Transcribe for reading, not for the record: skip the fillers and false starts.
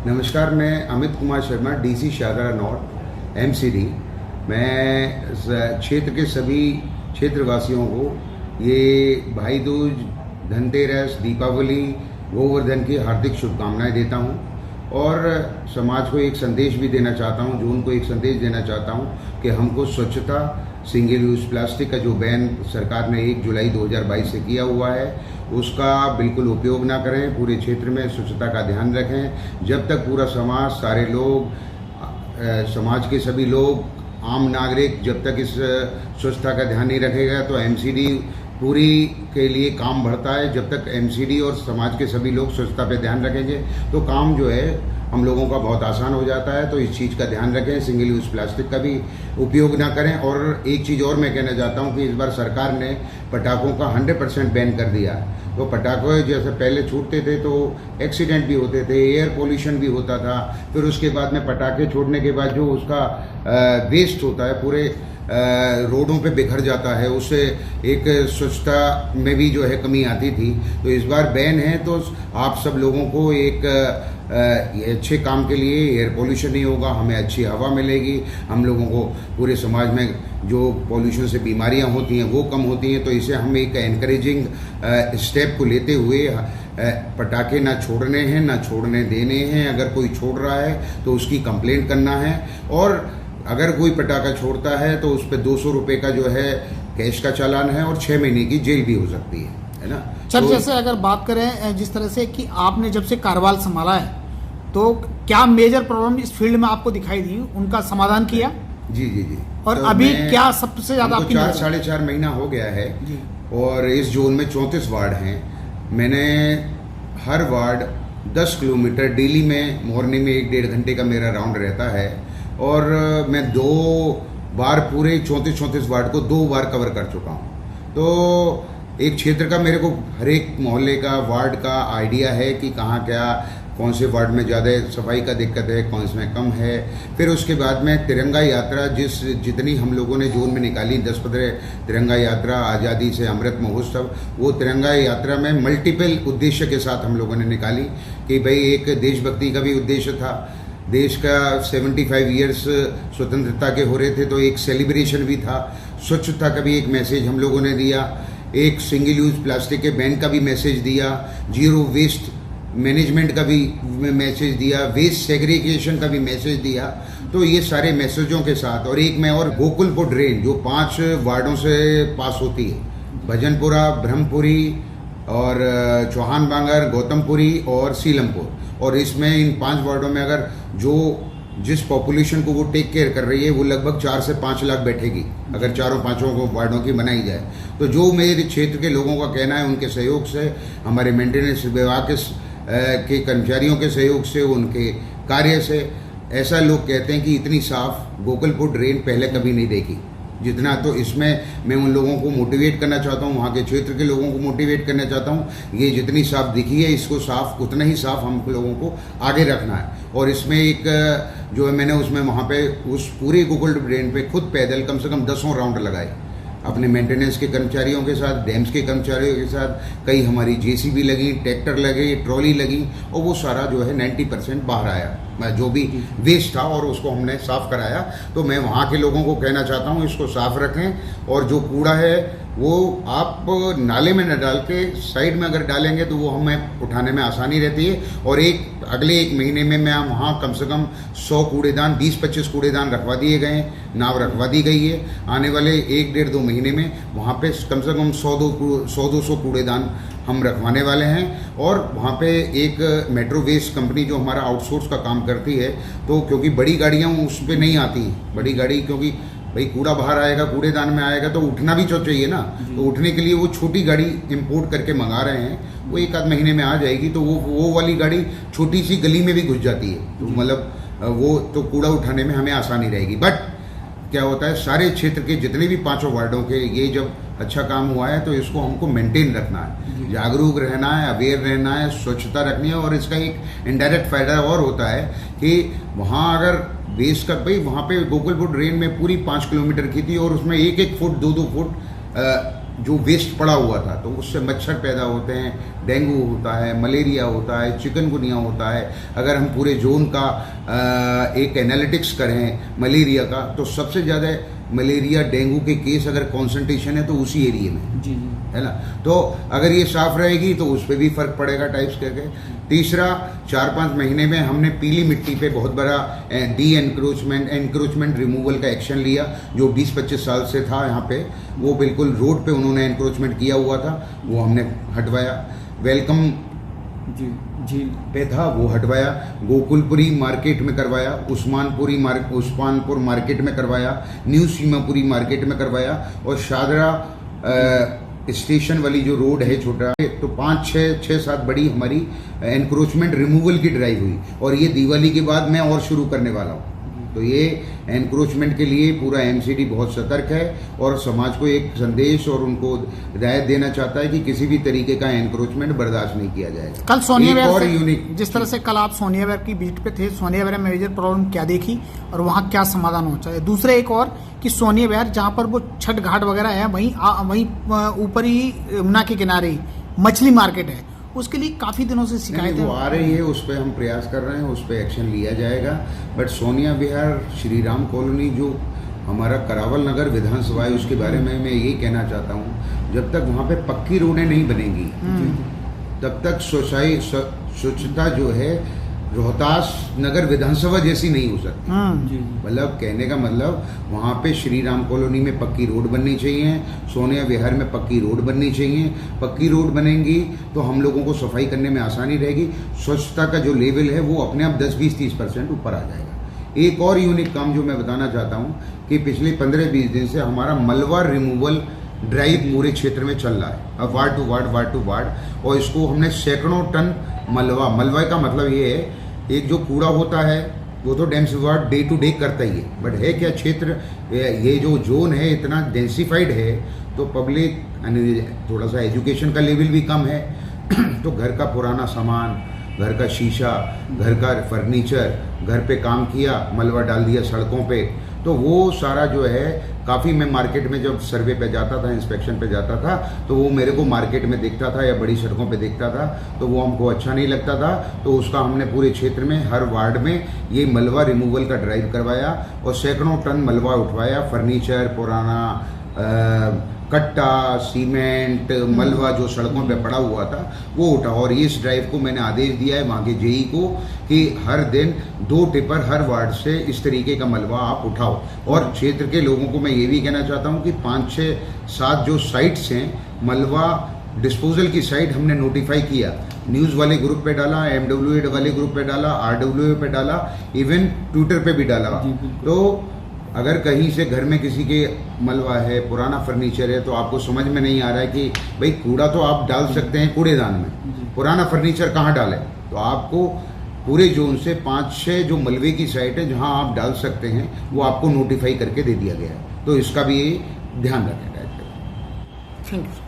नमस्कार, मैं Amit Kumar Sharma, DC Shahdara north, MCD. मैं क्षेत्र के सभी क्षेत्रवासियों को ये भाई दूज, धनतेरस, दीपावली, गोवर्धन की हार्दिक शुभकामनाएं देता हूं और समाज को एक संदेश भी देना चाहता हूं, जो उनको एक संदेश देना चाहता हूं कि हमको स्वच्छता, सिंगल यूज़ प्लास्टिक का जो बैन सरकार ने 1 जुलाई 2022 से किया हुआ है उसका बिल्कुल उपयोग ना करें। पूरे क्षेत्र में स्वच्छता का ध्यान रखें। जब तक पूरा समाज, सारे लोग, समाज के सभी लोग, आम नागरिक जब तक इस स्वच्छता का ध्यान नहीं रखेगा तो एमसीडी पूरी के लिए काम बढ़ता है। जब तक एमसीडी और समाज के सभी लोग स्वच्छता पे ध्यान रखेंगे तो काम जो है हम लोगों का बहुत आसान हो जाता है। तो इस चीज़ का ध्यान रखें, सिंगल यूज़ प्लास्टिक का भी उपयोग ना करें। और एक चीज़ और मैं कहना चाहता हूं कि इस बार सरकार ने पटाखों का 100% बैन कर दिया। तो पटाखे जैसे पहले छूटते थे तो एक्सीडेंट भी होते थे, एयर पोल्यूशन भी होता था। फिर उसके बाद में पटाखे छोड़ने के बाद जो उसका वेस्ट होता है पूरे रोडों पे बिखर जाता है, उससे एक स्वच्छता में भी जो है कमी आती थी। तो इस बार बैन है तो आप सब लोगों को एक अच्छे काम के लिए, एयर पोल्यूशन नहीं होगा, हमें अच्छी हवा मिलेगी, हम लोगों को पूरे समाज में जो पोल्यूशन से बीमारियां होती हैं वो कम होती हैं। तो इसे हम एक एनकरेजिंग स्टेप को लेते हुए पटाखे ना छोड़ने हैं, ना छोड़ने देने हैं। अगर कोई छोड़ रहा है तो उसकी कंप्लेंट करना है और अगर कोई पटाखा छोड़ता है तो उस पर 200 रुपये का जो है कैश का चालान है और 6 महीने की जेल भी हो सकती है ना। सर तो जैसे अगर बात करें जिस तरह से कि आपने जब से कार्यभार संभाला है तो क्या मेजर प्रॉब्लम इस फील्ड में आपको दिखाई दी, उनका समाधान किया? जी जी जी। और तो अभी क्या सबसे ज्यादा आपकी 4-4.5 महीना हो गया है जी। और इस जोन में 34 वार्ड हैं। मैंने हर वार्ड 10 किलोमीटर डेली में मॉर्निंग में 1-1.5 घंटे का मेरा राउंड रहता है और मैं 2 बार पूरे 34 वार्ड को 2 बार कवर कर चुका हूँ। तो एक क्षेत्र का मेरे को हर एक मोहल्ले का, वार्ड का आइडिया है कि कहाँ क्या, कौन से वार्ड में ज़्यादा सफाई का दिक्कत है, कौन से में कम है। फिर उसके बाद में तिरंगा यात्रा जितनी हम लोगों ने जोन में निकाली, 10-15 तिरंगा यात्रा, आज़ादी से अमृत महोत्सव, वो तिरंगा यात्रा में मल्टीपल उद्देश्य के साथ हम लोगों ने निकाली कि भाई एक देशभक्ति का भी उद्देश्य था, देश का 75 ईयर्स स्वतंत्रता के हो रहे थे तो एक सेलिब्रेशन भी था, स्वच्छता का भी एक मैसेज हम लोगों ने दिया, एक सिंगल यूज प्लास्टिक के बैन का भी मैसेज दिया, जीरो वेस्ट मैनेजमेंट का भी मैसेज दिया, वेस्ट सेग्रीगेशन का भी मैसेज दिया। तो ये सारे मैसेजों के साथ और एक मैं और गोकुलपुर ड्रेन जो 5 वार्डों से पास होती है, भजनपुरा, ब्रह्मपुरी और चौहान बांगर, गौतमपुरी और सीलमपुर, और इसमें इन 5 वार्डों में अगर जो जिस पॉपुलेशन को वो टेक केयर कर रही है वो लगभग 4 से 5 लाख बैठेगी अगर 4-5 वार्डों की बनाई जाए। तो जो मेरे क्षेत्र के लोगों का कहना है, उनके सहयोग से, हमारे मेंटेनेंस विभाग के कर्मचारियों के सहयोग से, उनके कार्य से, ऐसा लोग कहते हैं कि इतनी साफ गोकुलपुर ड्रेन पहले कभी नहीं देखी जितना। तो इसमें मैं उन लोगों को मोटिवेट करना चाहता हूँ, वहाँ के क्षेत्र के लोगों को मोटिवेट करना चाहता हूँ, ये जितनी साफ दिखी है इसको साफ, उतना ही साफ हम लोगों को आगे रखना है। और इसमें एक जो है मैंने उसमें वहाँ पे उस पूरे गोकुल ड्रेन पे खुद पैदल कम से कम 10 राउंड लगाए अपने मेंटेनेंस के कर्मचारियों के साथ, डैम्स के कर्मचारियों के साथ। कई हमारी जेसीबी लगी, ट्रैक्टर लगे, ट्रॉली लगी और वो सारा जो है 90% बाहर आया, जो भी वेस्ट था, और उसको हमने साफ कराया। तो मैं वहाँ के लोगों को कहना चाहता हूँ इसको साफ रखें और जो कूड़ा है वो आप नाले में न डाल के साइड में अगर डालेंगे तो वो हमें उठाने में आसानी रहती है। और अगले 1 महीने में मैं वहाँ कम से कम 100 कूड़ेदान, 20-25 कूड़ेदान रखवा दिए गए, नाव रखवा दी गई है। आने वाले 1-1.5-2 महीने में वहाँ पे कम से कम 100-200 कूड़ेदान हम रखवाने वाले हैं। और वहाँ पे एक मेट्रो वेस्ट कंपनी जो हमारा आउटसोर्स का काम करती है, तो क्योंकि बड़ी गाड़ियाँ उस पर नहीं आती, बड़ी गाड़ी क्योंकि भाई कूड़ा बाहर आएगा, कूड़ेदान में आएगा तो उठना भी तो चाहिए ना। तो उठने के लिए वो छोटी गाड़ी इंपोर्ट करके मंगा रहे हैं, वो 1-आध महीने में आ जाएगी। तो वो वाली गाड़ी छोटी सी गली में भी घुस जाती है, तो मतलब वो तो कूड़ा उठाने में हमें आसानी रहेगी। बट क्या होता है, सारे क्षेत्र के जितने भी 5 वार्डों के ये जब अच्छा काम हुआ है तो इसको हमको मेंटेन रखना है, जागरूक रहना है, अवेयर रहना है, स्वच्छता रखनी है। और इसका एक इनडायरेक्ट फायदा और होता है कि वहाँ अगर बेस का भाई वहाँ पे गोकुलपुर ड्रेन में पूरी 5 किलोमीटर की थी और उसमें 1-1 फुट 2-2 फुट जो वेस्ट पड़ा हुआ था, तो उससे मच्छर पैदा होते हैं, डेंगू होता है, मलेरिया होता है, चिकनगुनिया होता है। अगर हम पूरे जोन का एक एनालिटिक्स करें मलेरिया का, तो सबसे ज़्यादा मलेरिया डेंगू के केस अगर कॉन्सेंट्रेशन है तो उसी एरिया में जी है ना। तो अगर ये साफ रहेगी तो उस पर भी फर्क पड़ेगा टाइप्स करके। तीसरा, 4-5 महीने में हमने पीली मिट्टी पे बहुत बड़ा एनक्रोचमेंट रिमूवल का एक्शन लिया, जो 20-25 साल से था यहाँ पे। वो बिल्कुल रोड पे उन्होंने एनक्रोचमेंट किया हुआ था, वो हमने हटवाया। वेलकम जी झील पे था, वो हटवाया। गोकुलपुरी मार्केट में करवाया, उस्मानपुर मार्केट में करवाया, न्यू सीमापुरी मार्केट में करवाया, और शादरा स्टेशन वाली जो रोड है छोटा, तो 5-6-7 बड़ी हमारी एनक्रोचमेंट रिमूवल की ड्राइव हुई। और ये दिवाली के बाद मैं और शुरू करने वाला हूँ। तो ये एनक्रोचमेंट के लिए पूरा एमसीडी बहुत सतर्क है और समाज को एक संदेश और उनको हिदायत देना चाहता है कि किसी भी तरीके का एनक्रोचमेंट बर्दाश्त नहीं किया जाएगा। कल सोनिया और विहार यूनिक, जिस तरह से कल आप सोनिया विहार की विजिट पे थे, सोनिया विहार में मेजर प्रॉब्लम क्या देखी और वहाँ क्या समाधान होना चाहिए? दूसरे एक और कि सोनिया विहार जहाँ पर वो छठ घाट वगैरह है, वहीं ऊपर ही यमुना के किनारे ही मछली मार्केट है, उसके लिए काफ़ी दिनों से शिकायतें वो आ रही है, उस पर हम प्रयास कर रहे हैं, उस पर एक्शन लिया जाएगा। But Sonia Vihar, Shri Ram colony, जो हमारा करावल नगर विधानसभा है, उसके बारे में मैं ये कहना चाहता हूँ, जब तक वहाँ पे पक्की रोडें नहीं बनेंगी तब तक स्वच्छता जो है रोहतास नगर विधानसभा जैसी नहीं हो सकती। मतलब कहने का मतलब, वहाँ पे श्री राम कॉलोनी में पक्की रोड बननी चाहिए, सोनिया विहार में पक्की रोड बननी चाहिए। पक्की रोड बनेंगी तो हम लोगों को सफाई करने में आसानी रहेगी। स्वच्छता का जो लेवल है वो अपने आप 10-20-30% ऊपर आ जाएगा। एक और यूनिक काम जो मैं बताना चाहता हूँ कि पिछले 15-20 दिन से हमारा मलबा रिमूवल ड्राइव पूरे क्षेत्र में चल रहा है, अब वार्ड टू वार्ड, और इसको हमने सैकड़ों टन मलबा का मतलब ये है, एक जो कूड़ा होता है वो तो डैम्स विभाग डे टू डे करता ही है, बट है क्या क्षेत्र, ये जो जोन है इतना डेंसिफाइड है, तो पब्लिक थोड़ा सा एजुकेशन का लेवल भी कम है। तो घर का पुराना सामान, घर का शीशा, घर का फर्नीचर, घर पे काम किया, मलबा डाल दिया सड़कों पे, तो वो सारा जो है काफ़ी, मैं मार्केट में जब सर्वे पे जाता था, इंस्पेक्शन पे जाता था, तो वो मेरे को मार्केट में दिखता था या बड़ी सड़कों पे दिखता था, तो वो हमको अच्छा नहीं लगता था। तो उसका हमने पूरे क्षेत्र में हर वार्ड में ये मलबा रिमूवल का ड्राइव करवाया और सैकड़ों टन मलबा उठवाया। फर्नीचर, पुराना कट्टा, सीमेंट, मलबा जो सड़कों पे पड़ा हुआ था वो उठा। और इस ड्राइव को मैंने आदेश दिया है वहाँ के जेई को कि हर दिन 2 टिपर हर वार्ड से इस तरीके का मलबा आप उठाओ। और क्षेत्र के लोगों को मैं ये भी कहना चाहता हूँ कि 5-6-7 जो साइट्स हैं मलबा डिस्पोजल की साइट हमने नोटिफाई किया, न्यूज़ वाले ग्रुप पे डाला, MWA वाले ग्रुप पे डाला, RWA पे डाला, इवन ट्विटर पे भी डाला। तो अगर कहीं से घर में किसी के मलबा है, पुराना फर्नीचर है, तो आपको समझ में नहीं आ रहा है कि भाई कूड़ा तो आप डाल सकते हैं कूड़ेदान में, पुराना फर्नीचर कहाँ डालें, तो आपको पूरे जोन से 5-6 जो मलबे की साइट है जहां आप डाल सकते हैं वो आपको नोटिफाई करके दे दिया गया है। तो इसका भी ध्यान रखें। Thank you.